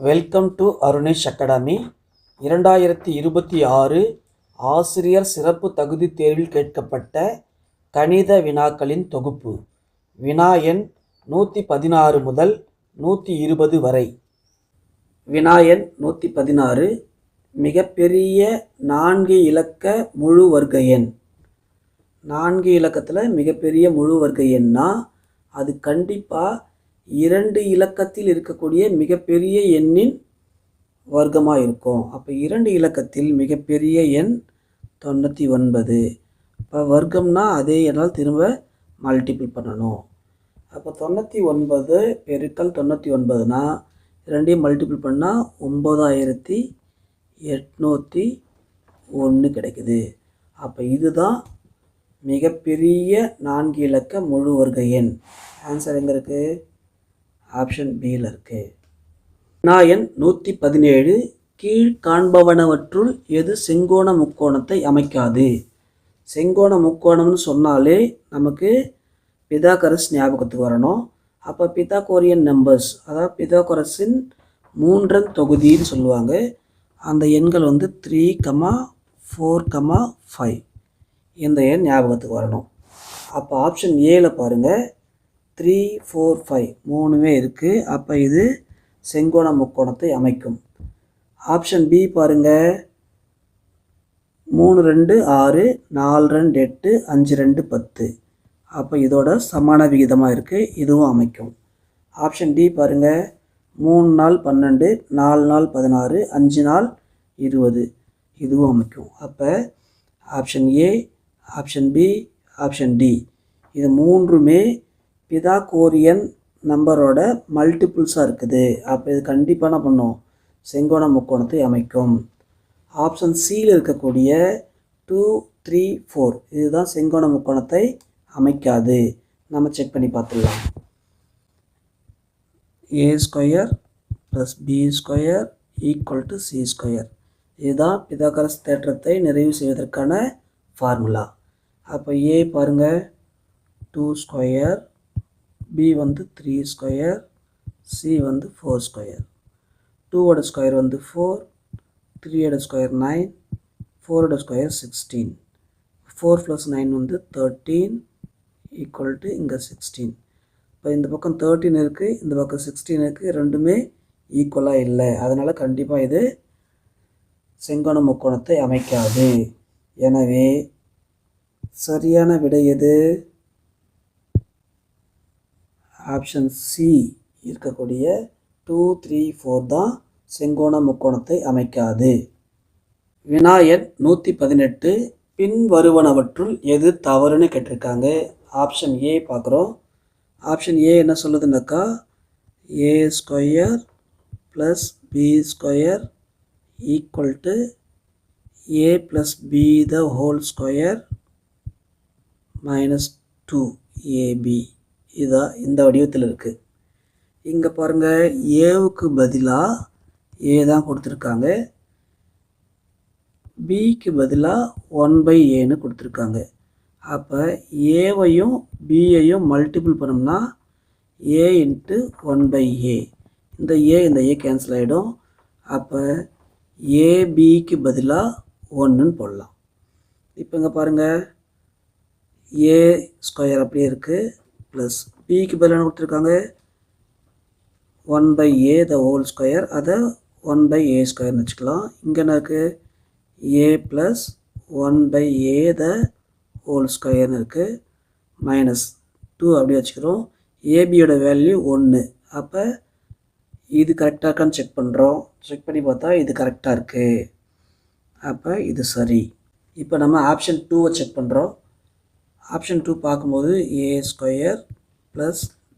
Welcome to Arunesh academy. 2026 ஆசிரியர் சிறப்பு தகுதி தேர்வில் கேட்கப்பட்ட கணித வினாக்களின் தொகுப்பு. வினா எண் 116 முதல் 120 வரை. வினா எண் 116. மிகப்பெரிய 4 இலக்க முழு வர்க்க எண். 4 இலக்கத்தில் மிகப்பெரிய முழு வர்க்க எண்ணா அது கண்டிப்பாக 2 இலக்கத்தில் இருக்கக்கூடிய மிகப்பெரிய எண்ணின் வர்க்கமாக இருக்கும். அப்போ 2 இலக்கத்தில் மிகப்பெரிய எண் 99. இப்போ வர்க்கம்னா அதே எண்ணால் திரும்ப மல்டிபிள் பண்ணணும். அப்போ 99 பெருக்கல் 99னா ரெண்டையும் மல்டிபிள் பண்ணால் 9801 கிடைக்குது. அப்போ இதுதான் மிகப்பெரிய 4 இலக்க முழு வர்க்க எண். ஆன்சர் எங்கே இருக்குது? ஆப்ஷன் பியில் இருக்குது. வினா எண் 117. கீழ் காண்பவனவற்றுள் எது செங்கோண முக்கோணத்தை அமைக்காது? செங்கோண முக்கோணம்னு சொன்னாலே நமக்கு பிதாகரஸ் ஞாபகத்துக்கு வரணும். அப்போ பிதாகோரியன் நம்பர்ஸ், அதாவது பிதாகரஸின் 3 தொகுதின்னு சொல்லுவாங்க. அந்த எண்கள் 3, 4, 5. இந்த எண் ஞாபகத்துக்கு வரணும். அப்போ ஆப்ஷன் ஏல பாருங்கள், 3, 4, 5 மூணுமே இருக்குது. அப்போ இது செங்கோண முக்கோணத்தை அமைக்கும். ஆப்ஷன் பி பாருங்கள், 3, 2, 6, 4, 2, 8, 5, 2, 10. அப்போ இதோட சமான விகிதமாக இருக்குது, இதுவும் அமைக்கும். ஆப்ஷன் டி பாருங்கள், 3 நாள் 12, 4 நாள் 16, 5 நாள் 20. இதுவும் அமைக்கும். அப்போ option A, option B, option D இது மூன்றுமே பிதாகோரியன் நம்பரோட மல்டிபிள்ஸாக இருக்குது. அப்போ இது கண்டிப்பாக என்ன பண்ணும்? செங்கோண முக்கோணத்தை அமைக்கும். ஆப்ஷன் சியில் இருக்கக்கூடிய 2, 3, 4 இதுதான் செங்கோண முக்கோணத்தை அமைக்காது. நம்ம செக் பண்ணி பார்த்துடலாம். a² + b² = c². இதுதான் பிதாகரஸ் தேற்றத்தை நிறைவு செய்வதற்கான ஃபார்முலா. அப்போ ஏ பாருங்கள் 2², b 3², c 4². 2ஓட ஸ்கொயர் 4, 3ஓட ஸ்கொயர் 9, 4ஓட ஸ்கொயர் 16. 4 + 9 13 = இங்கே 16. இப்போ இந்த பக்கம் 13 இருக்குது, இந்த பக்கம் 16 இருக்குது. ரெண்டுமே ஈக்குவலாக இல்லை. அதனால் கண்டிப்பாக இது செங்கோண முக்கோணத்தை அமைக்காது. எனவே சரியான விடை எது? ஆப்ஷன் சி இருக்கக்கூடிய 2, 3, 4 தான் செங்கோண முக்கோணத்தை அமைக்காது. வினா எண் 118. பின் வருவனவற்றுள் எது தவறுன்னு கேட்டிருக்காங்க. ஆப்ஷன் ஏ பார்க்குறோம். ஆப்ஷன் ஏ என்ன சொல்லுதுன்னாக்கா, a² + b² = a + b² - 2ab. இதுதான் இந்த வடிவத்தில் இருக்குது. இங்கே பாருங்கள், ஏவுக்கு பதிலாக ஏ தான் கொடுத்துருக்காங்க, பிக்கு பதிலாக 1/aன்னு கொடுத்துருக்காங்க. அப்போ ஏவையும் பியையும் மல்டிபிள் பண்ணோம்னா a × 1/a. இந்த ஏ கேன்சல் ஆகிடும். அப்போ ஏபிக்கு பதிலாக 1ன்னு போடலாம். இப்போ இங்கே பாருங்கள், a² அப்படியே இருக்குது, ப்ளஸ் பிக்கு பதிலாக கொடுத்துருக்காங்க 1/a² அதை 1/a²ன்னு வச்சுக்கலாம். இங்கே என்ன இருக்குது? a + 1/a² இருக்குது, -2 அப்படியே வச்சுக்கிறோம். ஏபியோட வேல்யூ 1. அப்போ இது கரெக்டாக இருக்கான்னு செக் பண்ணுறோம். செக் பண்ணி பார்த்தா இது கரெக்டாக இருக்குது. அப்போ இது சரி. இப்போ நம்ம ஆப்ஷன் 2வை செக் பண்ணுறோம். ஆப்ஷன் 2 பார்க்கும்போது a² +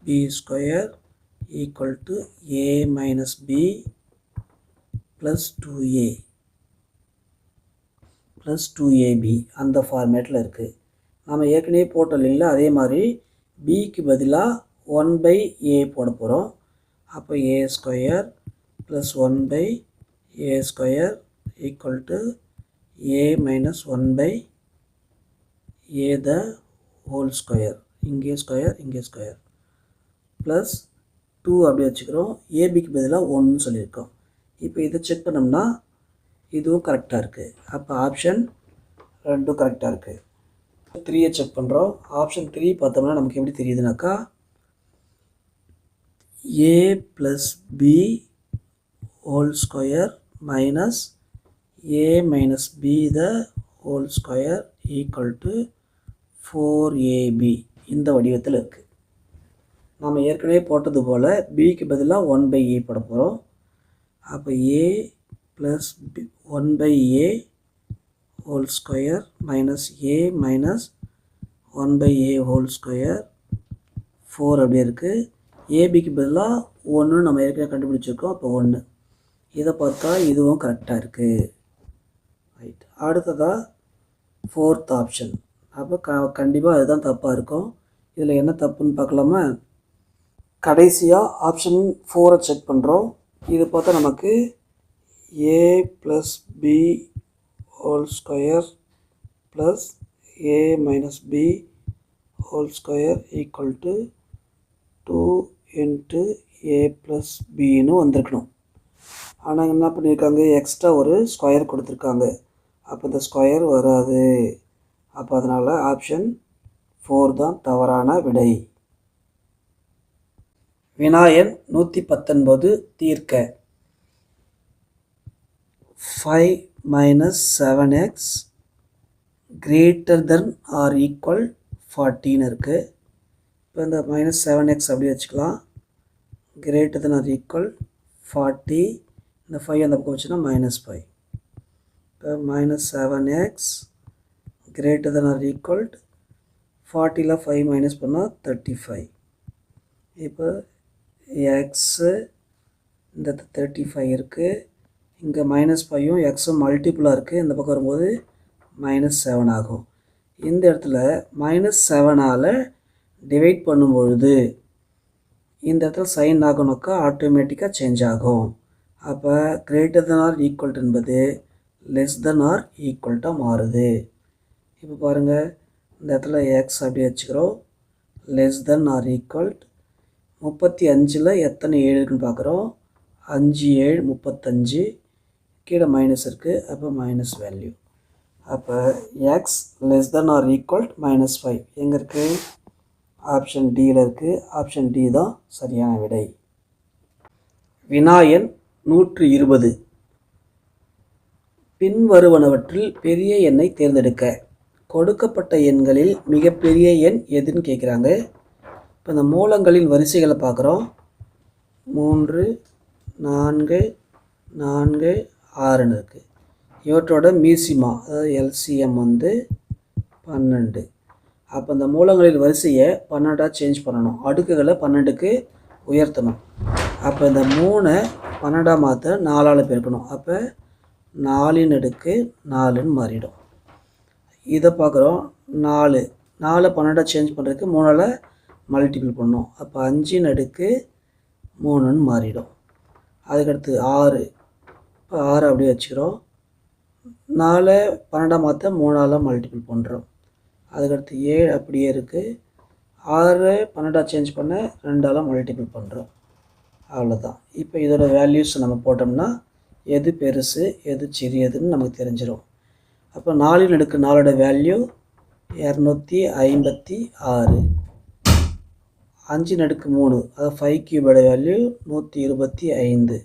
b² = a - b + 2a + 2ab அந்த ஃபார்மேட்டில் இருக்குது. நம்ம ஏற்கனவே போட்டோம் இல்லைங்களா, அதே மாதிரி பிக்கு பதிலாக 1/a போட போகிறோம். அப்போ a² + 1/a² = a - 1/a². இங்கே ஸ்கொயர், இங்கே ஸ்கொயர், ப்ளஸ் 2 அப்படி வச்சுக்கிறோம். ஏபிக்கு பதிலாக 1 சொல்லியிருக்கோம். இப்போ இதை செக் பண்ணோம்னா இதுவும் கரெக்டாக இருக்குது. அப்போ ஆப்ஷன் 2 கரெக்டாக இருக்குது. 3 செக் பண்ணுறோம். ஆப்ஷன் 3 பார்த்தோம்னா நமக்கு எப்படி தெரியுதுனாக்கா a + b whole square minus a minus b the whole square equal to 4ab இந்த வடிவத்தில் இருக்குது. நாம் ஏற்கனவே போட்டது போல் பிக்கு பதிலாக 1/a போட போகிறோம். அப்போ a + 1/a whole square minus a minus 1/a whole square 4 அப்படியே இருக்குது. ஏபிக்கு பதிலாக 1 நம்ம ஏற்கனவே கண்டுபிடிச்சிருக்கோம். அப்போ 1 இதை பார்த்தா இதுவும் கரெக்டாக இருக்குது. ரைட். அடுத்ததாக 4th ஆப்ஷன். அப்போ கண்டிப்பாக அதுதான் தப்பாக இருக்கும். இதில் என்ன தப்புன்னு பார்க்கலாமா? கடைசியாக ஆப்ஷன் 4 செக் பண்ணுறோம். இது பார்த்தா நமக்கு a + b whole square plus a minus b whole square equal to 2 into a plus bன்னு வந்திருக்கணும். ஆனால் என்ன பண்ணியிருக்காங்க, எக்ஸ்ட்ரா ஒரு ஸ்கொயர் கொடுத்துருக்காங்க. அப்போ இந்த ஸ்கொயர் வராது. அப்போ அதனால் ஆப்ஷன் 4 தான் தவறான விடை. வினாயன் 119 தீர்க்க. 5 minus 7x greater than or equal 14 இருக்குது. இப்போ இந்த -7x அப்படி வச்சுக்கலாம். greater than or equal 40. இந்த 5 அந்த பக்கம் வச்சுன்னா -5. இப்போ -7x greater than or equal 40ல் 5 minus பண்ணால் 35. இப்போ எக்ஸு இந்த 35 இருக்குது. இங்கே -5ம் எக்ஸும் மல்டிப்புளாக இருக்குது. இந்த பக்கம் வரும்போது -7 ஆகும். இந்த இடத்துல -7ஆல் டிவைட் பண்ணும்பொழுது இந்த இடத்துல சைன் ஆகணுக்கா ஆட்டோமேட்டிக்காக சேஞ்ச் ஆகும். அப்போ கிரேட்டர் தென் ஆர் ஈக்குவல் என்பது லெஸ் தென் ஆர் ஈக்குவல்ட்டாக மாறுது. இப்போ பாருங்கள், இந்த இடத்துல எக்ஸ் அப்படி வச்சுக்கிறோம். லெஸ் தென் ஆர் ஈக்குவல் 35ல் எத்தனை 7 இருக்குன்னு பார்க்குறோம். 5 7 35. கீழே மைனஸ் இருக்குது. அப்போ மைனஸ் வேல்யூ. அப்போ X less than or equal -5 எங்கே இருக்குது? ஆப்ஷன் டியில் இருக்குது. ஆப்ஷன் டி தான் சரியான விடை. வினாயன் 120 பின்வருவனவற்றில் பெரிய எண்ணை தேர்ந்தெடுக்க. கொடுக்கப்பட்ட எண்களில் மிகப்பெரிய எண் எதுன்னு கேட்குறாங்க. இப்போ இந்த மூலங்களின் வரிசைகளை பார்க்குறோம். 3 4 4 6ன்னு இருக்குது. இவற்றோட மீசிமா அதாவது எல்சிஎம் 12. அப்போ இந்த மூலங்களின் வரிசையை 12ஆக சேஞ்ச் பண்ணணும். அடுக்குகளை 12க்கு உயர்த்தணும். அப்போ இந்த 3 12ஆக மாற்ற 4ஆல் பெருக்கணும். அப்போ 4/4ன்னு மாறிடும். இதை பார்க்குறோம். 4 12ஆக சேஞ்ச் பண்ணுறதுக்கு 3ஆல் மல்டிபிள் பண்ணணும். அப்போ 5/3ன்னு மாறிடும். அதுக்கடுத்து 6. இப்போ 6 அப்படியே வச்சுக்கிறோம். 4 12ஆக மாற்ற 3ஆல் மல்டிபிள் பண்ணுறோம். அதுக்கடுத்து 7 அப்படியே இருக்குது. 6 12ஆக சேஞ்ச் பண்ண 2ஆல் மல்டிபிள் பண்ணுறோம். அவ்வளோதான். இப்போ இதோட வேல்யூஸ் நம்ம போட்டோம்னா எது பெருசு எது சிறியதுன்னு நமக்கு தெரிஞ்சிடும். அப்போ 4/4 வேல்யூ 256. 5/3 அதாவது 5 கியூபோட வேல்யூ 125.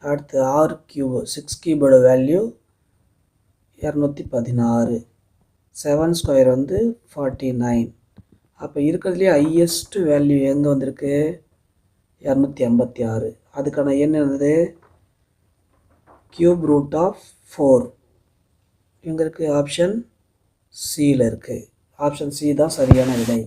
அடுத்து 6 கியூப் 6 கியூபோட வேல்யூ 216. 7 ஸ்கொயர் 49. அப்போ இருக்கிறதுலே ஹையஸ்ட் வேல்யூ எங்கே வந்திருக்கு? 256. அதுக்கான எண் என்னது? கியூப் ரூட் ஆஃப் 4 எங்கே இருக்குது? ஆப்ஷன் சியில் இருக்குது. ஆப்ஷன் சி தான் சரியான விடை.